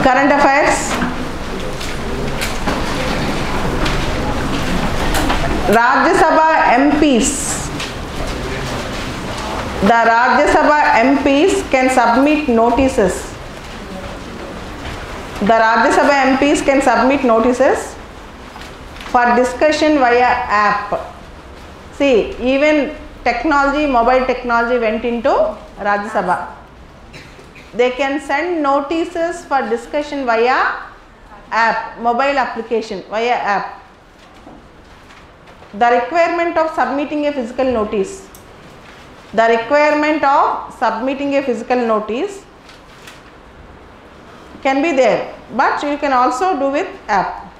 Current affairs. Rajya Sabha MPs. The Rajya Sabha MPs can submit notices. The Rajya Sabha MPs can submit notices for discussion via app. See, even technology, mobile technology went into Rajya Sabha. They can send notices for discussion via app, mobile application, via app. The requirement of submitting a physical notice. The requirement of submitting a physical notice can be there, but you can also do with app.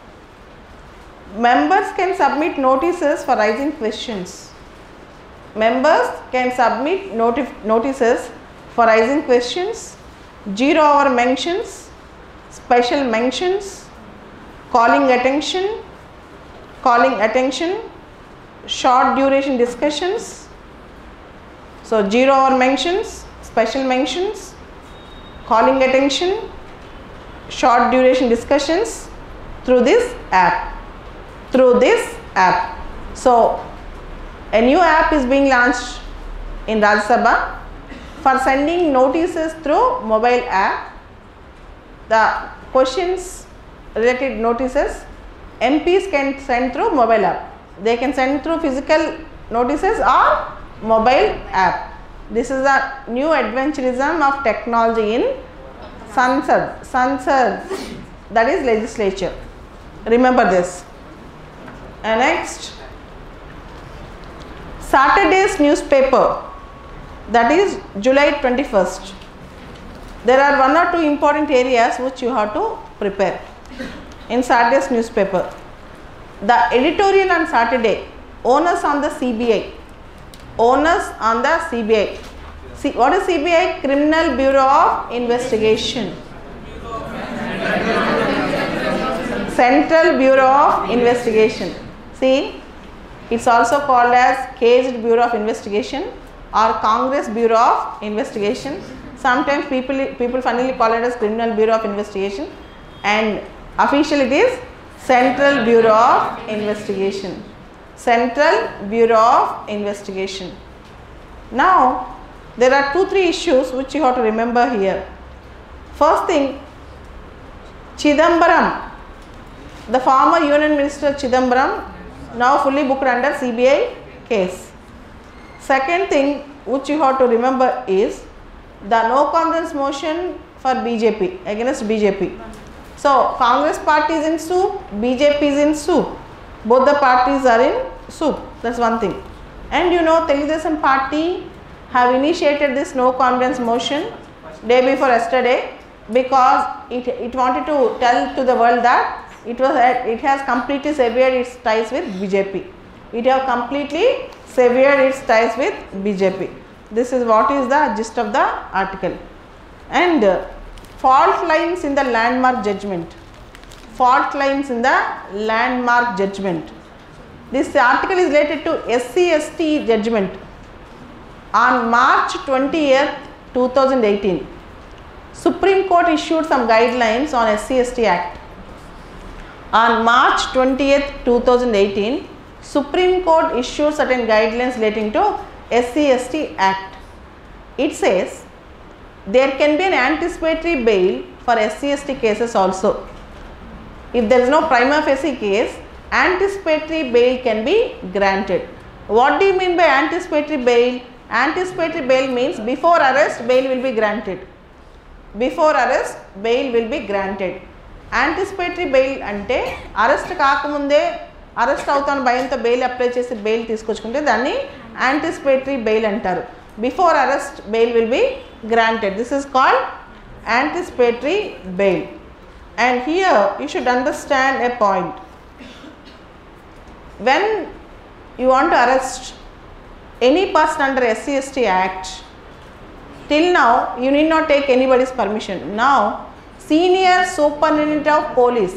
Members can submit notices for raising questions. Members can submit notices for raising questions, 0-hour mentions, special mentions, calling attention, short duration discussions. So 0-hour mentions, special mentions, calling attention, short duration discussions through this app. So a new app is being launched in Rajya Sabha for sending notices through mobile app. The questions related notices MPs can send through mobile app. They can send through physical notices or mobile app. This is a new adventurism of technology in Sansad, that is legislature. Remember this. And next, Saturday's newspaper, that is July 21st. There are 1 or 2 important areas which you have to prepare in Saturday's newspaper. The editorial on Saturday, onus on the CBI. Onus on the CBI. See, what is CBI? Criminal Bureau of Investigation. Central Bureau of Investigation. See, it's also called as Caged Bureau of Investigation or Congress Bureau of Investigation. Sometimes people funnily call it as Criminal Bureau of Investigation, and officially it is Central Bureau of Investigation. Central Bureau of Investigation. Now, there are 2-3 issues which you have to remember here. First thing, Chidambaram, the former Union Minister Chidambaram, now fully booked under CBI case. Second thing which you have to remember is the no confidence motion for BJP, against BJP. So, Congress party is in soup, BJP is in soup. Both the parties are in soup. That's one thing. And you know, Telugudesam party have initiated this no confidence motion day before yesterday because it wanted to tell to the world that it has completely severed its ties with BJP. It has completely severed its ties with BJP. This is what is the gist of the article. And fault lines in the landmark judgment. Fault lines in the landmark judgment. This article is related to SC/ST judgment. On March 20th, 2018, Supreme Court issued some guidelines on SC/ST Act. On March 20th, 2018, Supreme Court issued certain guidelines relating to SC/ST Act. It says there can be an anticipatory bail for SC/ST cases also. If there is no prima facie case, anticipatory bail can be granted. What do you mean by anticipatory bail? Anticipatory bail means before arrest, bail will be granted. Before arrest, bail will be granted. Anticipatory bail ante arrest kaakamunde arrest avutana bhayanto bail apply chesi bail teesukochukunte danni anticipatory bail antaru. Before arrest, bail will be granted. This is called anticipatory bail. And here you should understand a point. When you want to arrest any person under SC/ST Act, till now you need not take anybody's permission. Now Senior Superintendent of Police,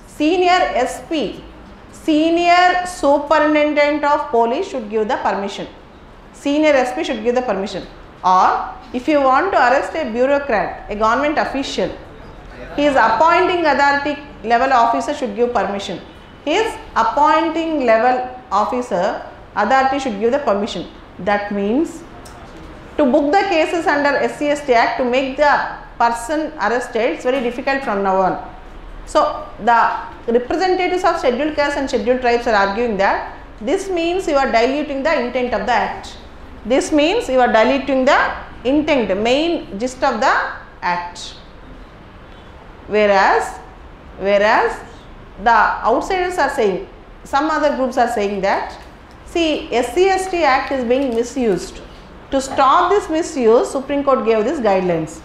Senior SP, Senior Superintendent of Police should give the permission. Senior SP should give the permission. Or if you want to arrest a bureaucrat, a government official, His appointing authority level officer should give permission. His appointing level officer authority should give the permission. That means to book the cases under SC/ST Act, to make the person arrested, it's very difficult from now on. So the representatives of scheduled castes and scheduled tribes are arguing that this means you are diluting the intent of the act. This means you are diluting the intent, main gist of the act. Whereas the outsiders are saying, some other groups are saying that, see, SC/ST Act is being misused. To stop this misuse, Supreme Court gave these guidelines.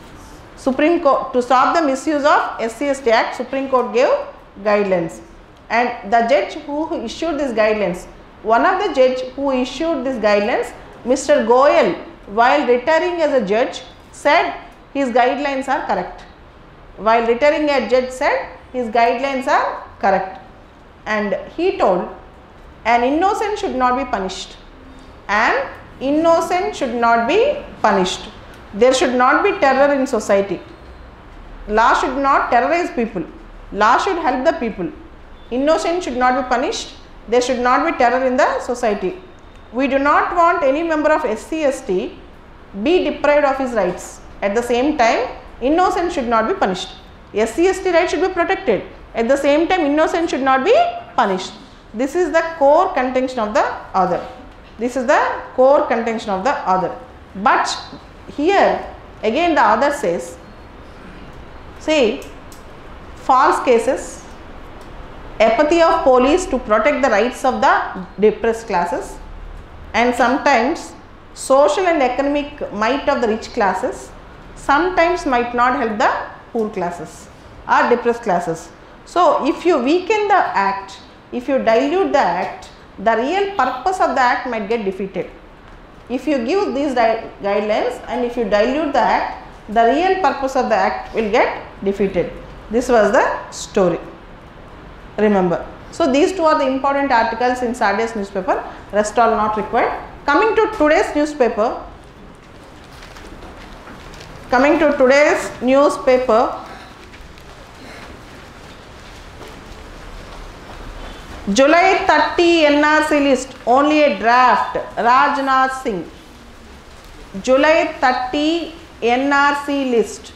Supreme Court, to stop the misuse of SC/ST Act, Supreme Court gave guidelines. And the judge who issued these guidelines, one of the judge who issued these guidelines, Mr. Goyal, while retiring as a judge, said his guidelines are correct. While retiring as judge said his guidelines are correct. And he told, an innocent should not be punished. An innocent should not be punished. There should not be terror in society. Law should not terrorize people. Law should help the people. Innocent should not be punished. There should not be terror in the society. We do not want any member of SC/ST be deprived of his rights. At the same time, innocent should not be punished. SC/ST rights should be protected. At the same time, innocent should not be punished. This is the core contention of the author. This is the core contention of the author. But here again the author says, see, false cases, apathy of police to protect the rights of the depressed classes, and sometimes social and economic might of the rich classes sometimes might not help the poor classes or depressed classes. So if you weaken the act, if you dilute the act, the real purpose of the act might get defeated. If you give these guidelines and if you dilute the act, the real purpose of the act will get defeated. This was the story. Remember. So these two are the important articles in Saturday's newspaper, rest all not required. Coming to today's newspaper, July 30 NRC list, only a draft, Rajnath Singh. July 30 NRC list,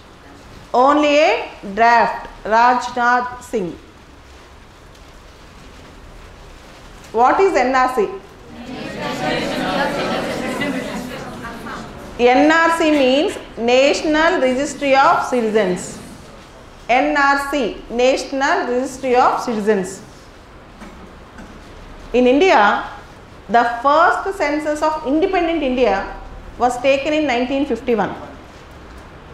only a draft, Rajnath Singh. What is NRC? NRC means National Registry of Citizens. NRC, National Registry of Citizens. In India, the first census of independent India was taken in 1951.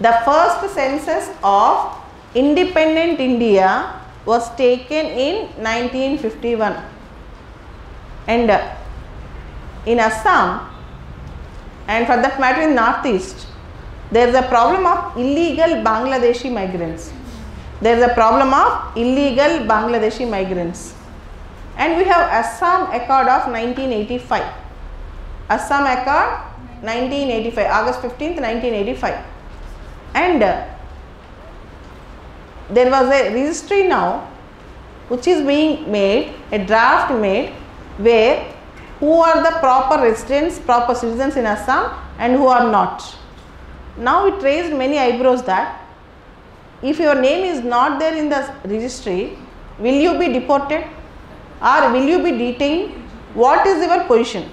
The first census of independent India was taken in 1951. And in Assam, and for that matter in Northeast, there is a problem of illegal Bangladeshi migrants. There is a problem of illegal Bangladeshi migrants. And we have Assam Accord of 1985. Assam Accord 1985, August 15th, 1985. And there was a registry now which is being made, a draft made, where who are the proper residents, proper citizens in Assam and who are not. Now it raised many eyebrows that if your name is not there in the registry, will you be deported or will you be detained? What is your position?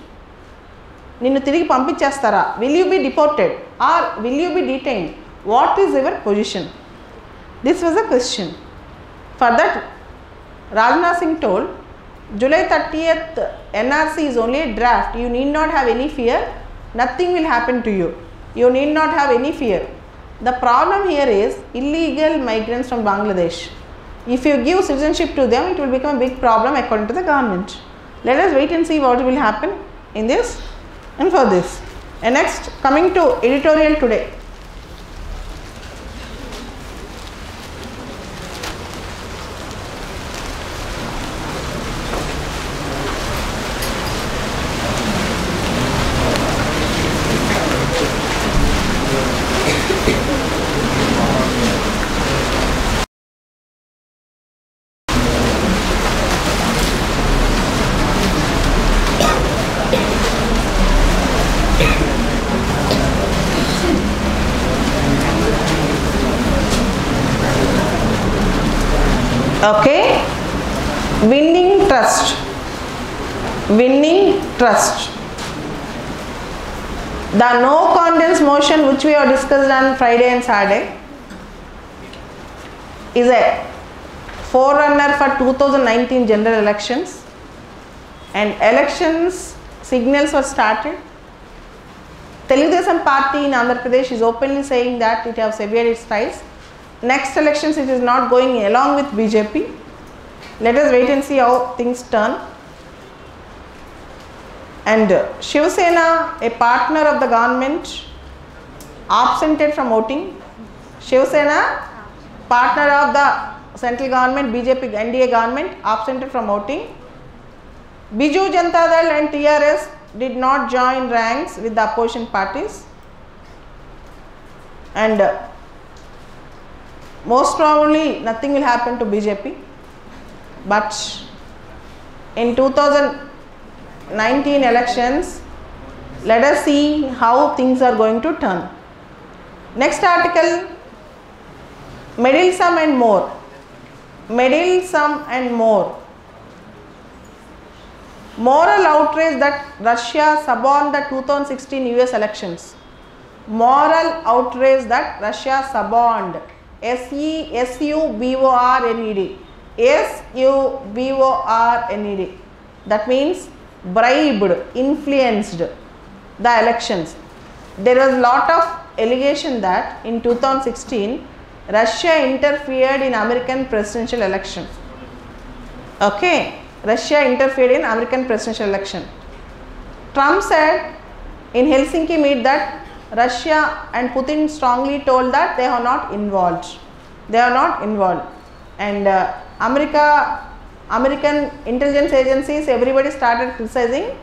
Ninnu tirigi pampichestara. Will you be deported or will you be detained? What is your position? This was a question. For that, Rajnath Singh told, July 30th NRC is only a draft. You need not have any fear. Nothing will happen to you. You need not have any fear. The problem here is illegal migrants from Bangladesh. If you give citizenship to them, it will become a big problem according to the government. Let us wait and see what will happen in this and for this. And next, coming to editorial today. Okay, winning trust. Winning trust. The no confidence motion which we have discussed on Friday and Saturday is a forerunner for 2019 general elections, and elections signals were started. Telugudesam party in Andhra Pradesh is openly saying that it has severed its ties. Next elections it is not going along with BJP. Let us wait and see how things turn. And Shiv Sena, a partner of the government, absented from voting. Shiv Sena, partner of the central government, BJP NDA government, absented from voting. Biju Janata Dal and TRS did not join ranks with the opposition parties, and most probably nothing will happen to BJP. But in 2019 elections, let us see how things are going to turn. Next article, meddlesome and more. Meddlesome and more. Moral outrage that Russia suborned the 2016 US elections. Moral outrage that Russia suborned. S-U-B-O-R-N-E-D. S-U-B-O-R-N-E-D. That means bribed, influenced the elections. There was a lot of allegation that in 2016 Russia interfered in American presidential election. Okay, Russia interfered in American presidential election. Trump said in Helsinki meet that Russia and Putin strongly told that they are not involved. They are not involved. And American intelligence agencies, everybody started criticizing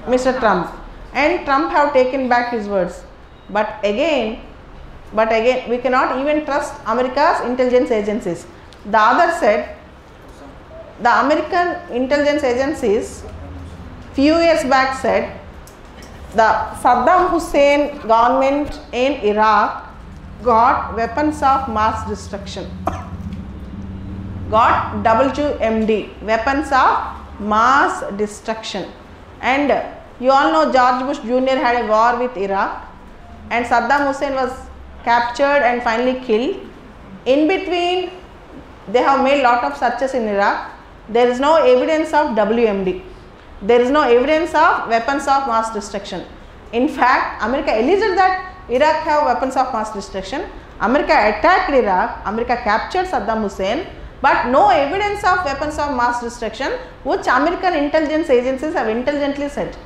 Mr. Trump. And Trump have taken back his words. But again, we cannot even trust America's intelligence agencies. The other said, the American intelligence agencies few years back said the Saddam Hussein government in Iraq got weapons of mass destruction. Got WMD, weapons of mass destruction. And you all know George Bush Jr. had a war with Iraq, and Saddam Hussein was captured and finally killed. In between, they have made lot of searches in Iraq. There is no evidence of WMD. There is no evidence of weapons of mass destruction. In fact, America alleged that Iraq have weapons of mass destruction. America attacked Iraq. America captured Saddam Hussein, but no evidence of weapons of mass destruction, which American intelligence agencies have intelligently said.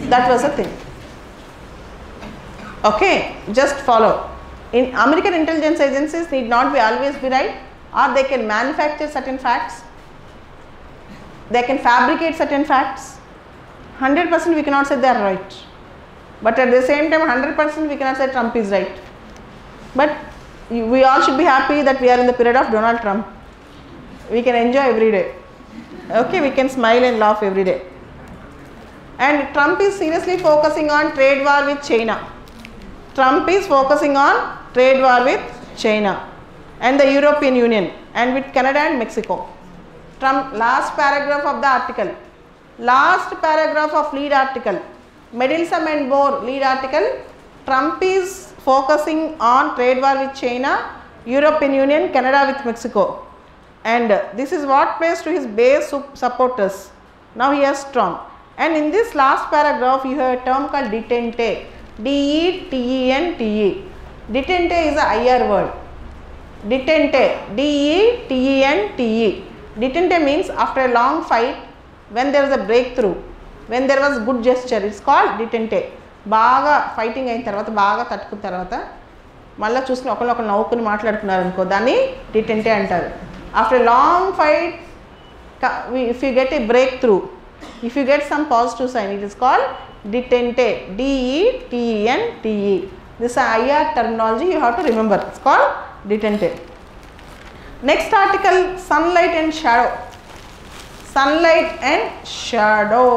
That was the thing. Okay, just follow. In American intelligence agencies need not be always be right, or they can manufacture certain facts. They can fabricate certain facts. 100% we cannot say they are right. But at the same time, 100% we cannot say Trump is right. But we all should be happy that we are in the period of Donald Trump. We can enjoy every day. Okay, we can smile and laugh every day. And Trump is seriously focusing on trade war with China. Trump is focusing on trade war with China and the European Union and with Canada and Mexico. Trump, last paragraph of the article, last paragraph of lead article, meddlesome and more lead article, Trump is focusing on trade war with China, European Union, Canada with Mexico, and this is what plays to his base supporters. Now he is strong, and in this last paragraph you have a term called detente, D-E-T-E-N-T-E. Detente is a IR word. Detente, D-E-T-E-N-T-E. Detente means after a long fight, when there is a breakthrough, when there was good gesture, it's called detente. బాగా fighting అయిన తర్వాత బాగా తట్టుకున్న తర్వాత మళ్ళీ చూసుకుని ఒకరినొకరు నవ్వుకుని మాట్లాడుకున్నారు అనుకో, దాన్ని డిటెంటే అంటారు. After long fight, if you get a breakthrough, if you get some positive sign, it is called detente, D-E-T-E-N-T-E. This is IR terminology you have to remember. It's called detente. Next article, sunlight and shadow. Sunlight and shadow.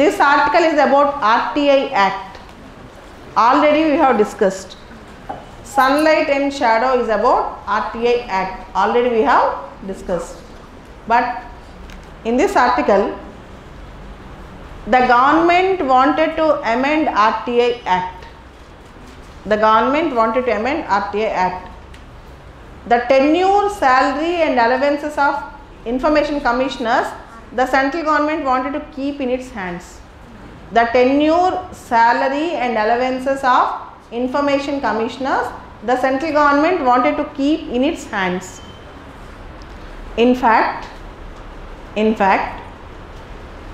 This article is about RTI Act. Already we have discussed. sunlight and shadow is about RTI Act. Already we have discussed. But in this article, the government wanted to amend RTI Act. The government wanted to amend RTI Act. The tenure, salary and allowances of information commissioners, the central government wanted to keep in its hands. The tenure, salary and allowances of information commissioners, the central government wanted to keep in its hands. In fact,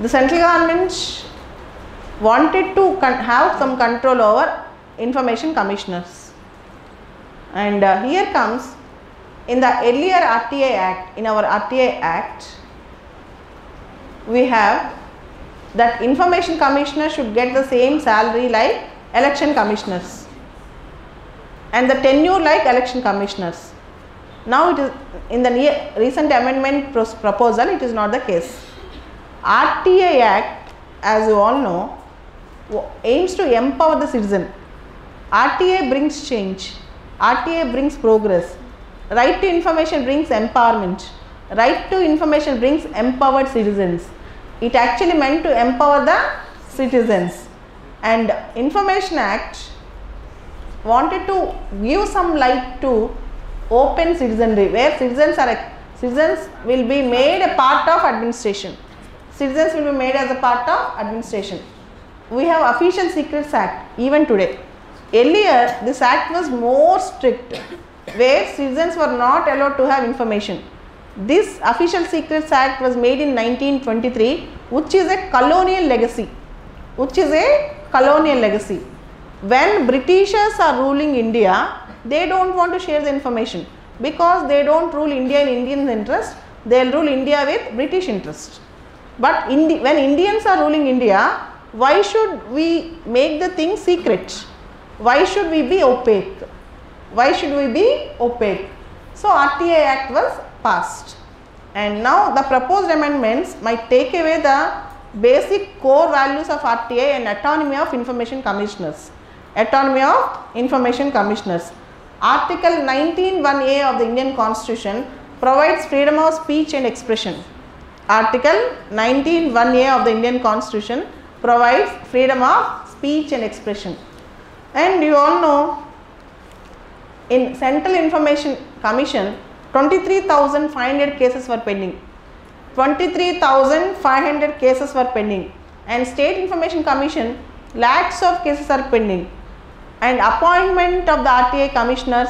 the central government wanted to have some control over information commissioners. And here comes, in the earlier RTI Act, in our RTI Act, we have that information commissioners should get the same salary like election commissioners and the tenure like election commissioners. Now it is in the recent amendment proposal, it is not the case. RTI Act, as you all know, aims to empower the citizen. RTI brings change, RTI brings progress. Right to information brings empowerment. Right to information brings empowered citizens. It actually meant to empower the citizens. And Information Act wanted to give some light to open citizenry, where citizens will be made a part of administration. Citizens will be made as a part of administration. We have Official Secrets Act even today. Earlier, this act was more strict, where citizens were not allowed to have information. This Official Secrets Act was made in 1923, which is a colonial legacy. When Britishers are ruling India, they don't want to share the information because they don't rule India in Indian interest, they will rule India with British interest. But when Indians are ruling India, why should we make the thing secret? Why should we be opaque? So RTI Act was passed, and now the proposed amendments might take away the basic core values of RTI and autonomy of information commissioners. Article 19(1)(a) of the Indian Constitution provides freedom of speech and expression. Article 19(1)(a) of the Indian Constitution provides freedom of speech and expression. And you all know, in Central Information Commission, 23,500 cases were pending. 23,500 cases were pending, and State Information Commission, lakhs of cases are pending. And appointment of the RTI commissioners,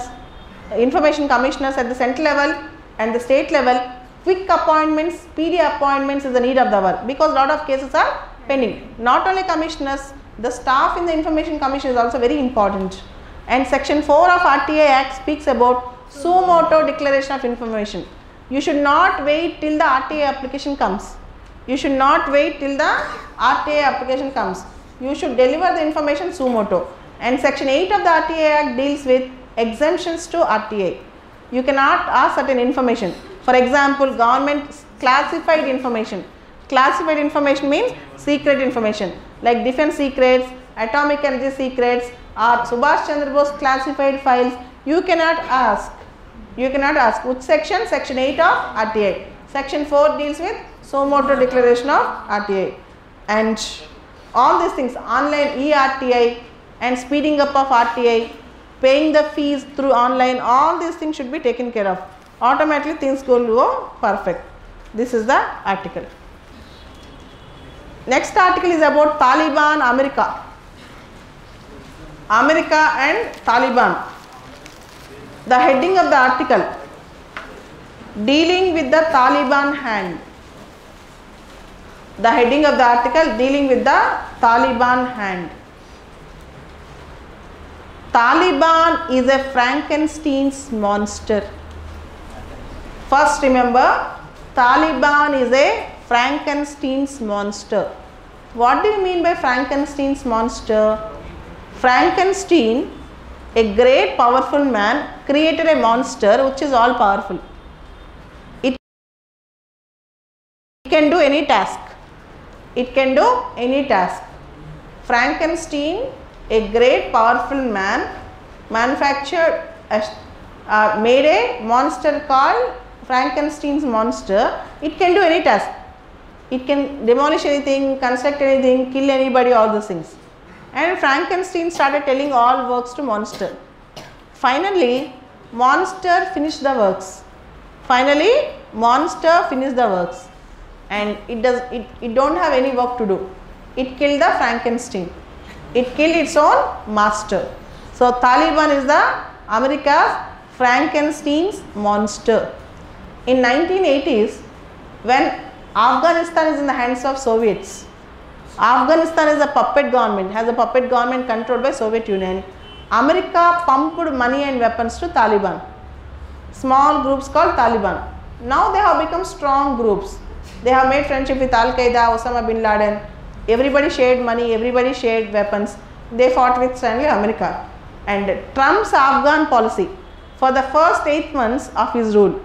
information commissioners at the central level and the state level, quick appointments, speedy appointments is the need of the hour, because lot of cases are pending. Not only commissioners, the staff in the Information Commission is also very important. And Section 4 of RTI Act speaks about suo motu declaration of information. You should not wait till the RTI application comes. You should deliver the information suo motu. And Section 8 of the RTI Act deals with exemptions to RTI. You cannot ask certain information. For example, government classified information. Classified information means secret information, like defense secrets, atomic energy secrets, or Subhash Chandra Bose classified files. You cannot ask. Which section? Section 8 of RTI. Section 4 deals with suo motu declaration of RTI. And all these things, online e-RTI and speeding up of RTI, paying the fees through online, all these things should be taken care of. Automatically things go perfect. This is the article. Next article is about Taliban, America and Taliban. The heading of the article, dealing with the Taliban hand. The heading of the article, dealing with the Taliban hand. Taliban is a Frankenstein's monster. First remember, Taliban is a Frankenstein's monster. What do you mean by Frankenstein's monster? Frankenstein, a great powerful man, created a monster which is all powerful. It can do any task. Frankenstein, a great powerful man, manufactured, made a monster called Frankenstein's monster. It can do any task. It can demolish anything, construct anything, kill anybody, all those things. And Frankenstein started telling all works to monster. Finally, monster finished the works. And it don't have any work to do. It killed the Frankenstein. It killed its own master. So Taliban is the America's Frankenstein's monster. In 1980s, when Afghanistan is in the hands of Soviets, Afghanistan is a puppet government, has a puppet government controlled by Soviet Union. America pumped money and weapons to Taliban. Small groups called Taliban. Now they have become strong groups. They have made friendship with Al-Qaeda, Osama bin Laden. Everybody shared money, everybody shared weapons. They fought with Stanley America. And Trump's Afghan policy, for the first 8 months of his rule,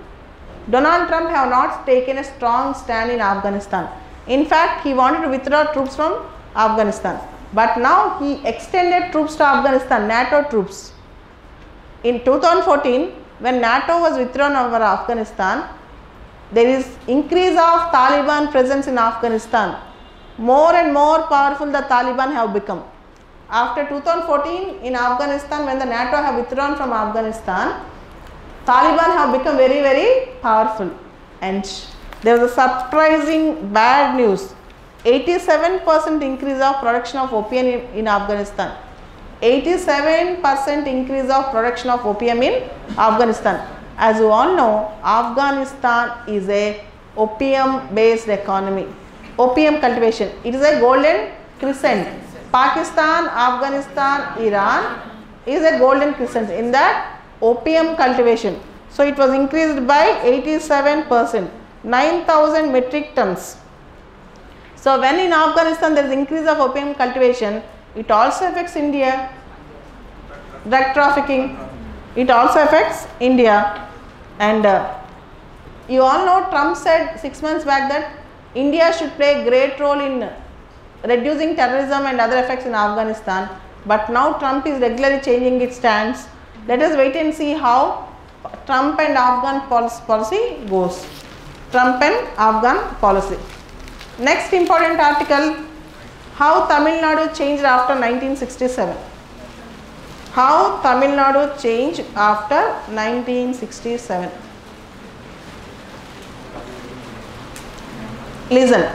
Donald Trump have not taken a strong stand in Afghanistan. In fact, he wanted to withdraw troops from Afghanistan. But now he extended troops to Afghanistan, NATO troops. In 2014, when NATO was withdrawn over Afghanistan, there is increase of Taliban presence in Afghanistan. More and more powerful the Taliban have become. After 2014, in Afghanistan, when the NATO have withdrawn from Afghanistan, Taliban have become very, very powerful. And there was a surprising bad news. 87% increase of production of opium in Afghanistan. 87% increase of production of opium in Afghanistan. As you all know, Afghanistan is a opium based economy. Opium cultivation. It is a golden crescent. Pakistan, Afghanistan, Iran is a golden crescent in that opium cultivation. So it was increased by 87%, 9,000 metric tons. So when in Afghanistan there is increase of opium cultivation, it also affects India. Drug trafficking, it also affects India. And you all know Trump said 6 months back that India should play a great role in reducing terrorism and other effects in Afghanistan. But now Trump is regularly changing its stance. Let us wait and see how Trump and Afghan policy goes. Trump and Afghan policy. Next important article, how Tamil Nadu changed after 1967. How Tamil Nadu changed after 1967. Listen.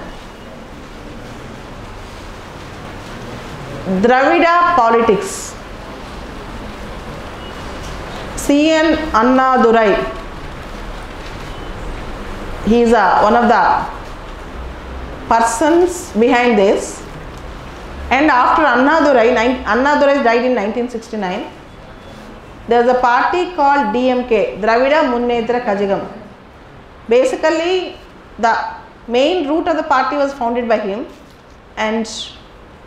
Dravida politics. C.N. Annadurai. He is one of the persons behind this. And after Annadurai died in 1969, there is a party called DMK, Dravida Munnetra Kazhagam. Basically, the main root of the party was founded by him, and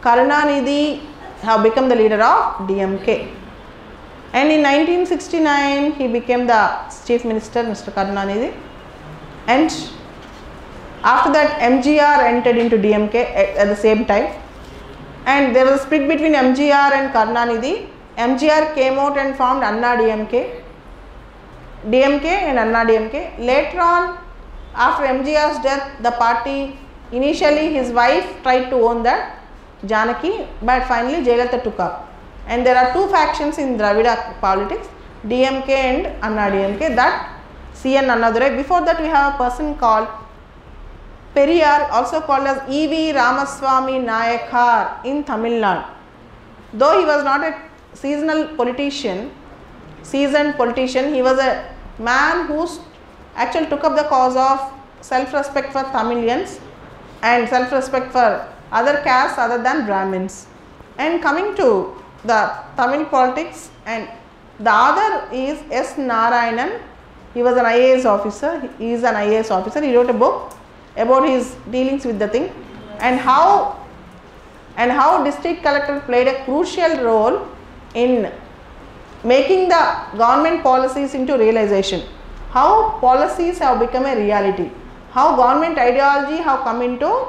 Karunanidhi have become the leader of DMK. And in 1969, he became the chief minister, Mr. Karunanidhi. And after that, MGR entered into DMK at the same time. And there was a split between MGR and Karunanidhi. MGR came out and formed Anna DMK. DMK and Anna DMK. Later on, after MGR's death, the party, initially his wife tried to own that, Janaki, but finally Jayalalitha took up. And there are two factions in Dravida politics, DMK and Anna DMK, that C.N. Annadurai. Before that, we have a person called Periyar, also called as E.V. Ramaswamy Nayakar in Tamil Nadu. Though he was not a seasoned politician, he was a man who actually took up the cause of self-respect for Tamilians and self-respect for other castes other than Brahmins. And coming to the Tamil politics, and the other is S. Narayanan. He was an IAS officer. He is an IAS officer. He wrote a book about his dealings with the thing, and how district collector played a crucial role in making the government policies into realization. How policies have become a reality. How government ideology have come into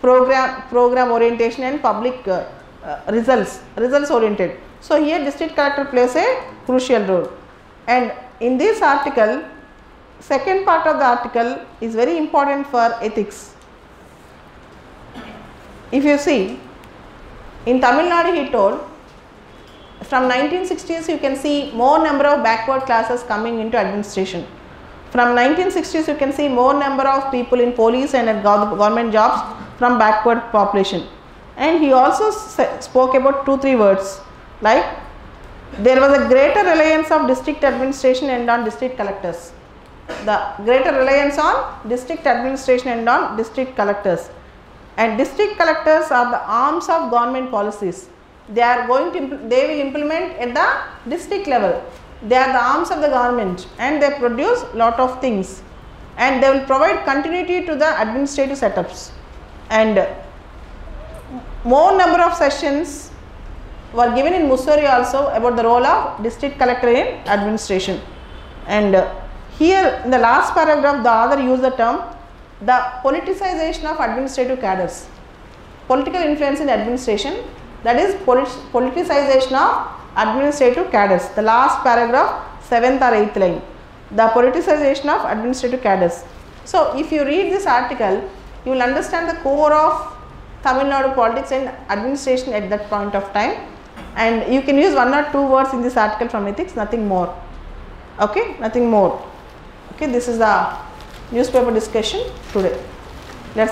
program orientation and public results oriented. So here district collector plays a crucial role, and in this article, second part of the article is very important for ethics. If you see, in Tamil Nadu he told, from 1960s you can see more number of backward classes coming into administration. From 1960s you can see more number of people in police and at government jobs from backward population. And he also spoke about 2-3 words, like there was a greater reliance of district administration and on district collectors. The greater reliance on district administration and on district collectors. And district collectors are the arms of government policies. They will implement at the district level. They are the arms of the government and they produce lot of things, and they will provide continuity to the administrative setups. And more number of sessions were given in Mussoorie also about the role of district collector in administration. And here in the last paragraph the author used the term the politicization of administrative cadres. Political influence in administration, that is politicization of administrative cadres. The last paragraph, 7th or 8th line, the politicization of administrative cadres. So if you read this article, you will understand the core of Tamil Nadu politics and administration at that point of time, and you can use 1 or 2 words in this article from ethics, nothing more. Okay, nothing more. Okay, this is the newspaper discussion today.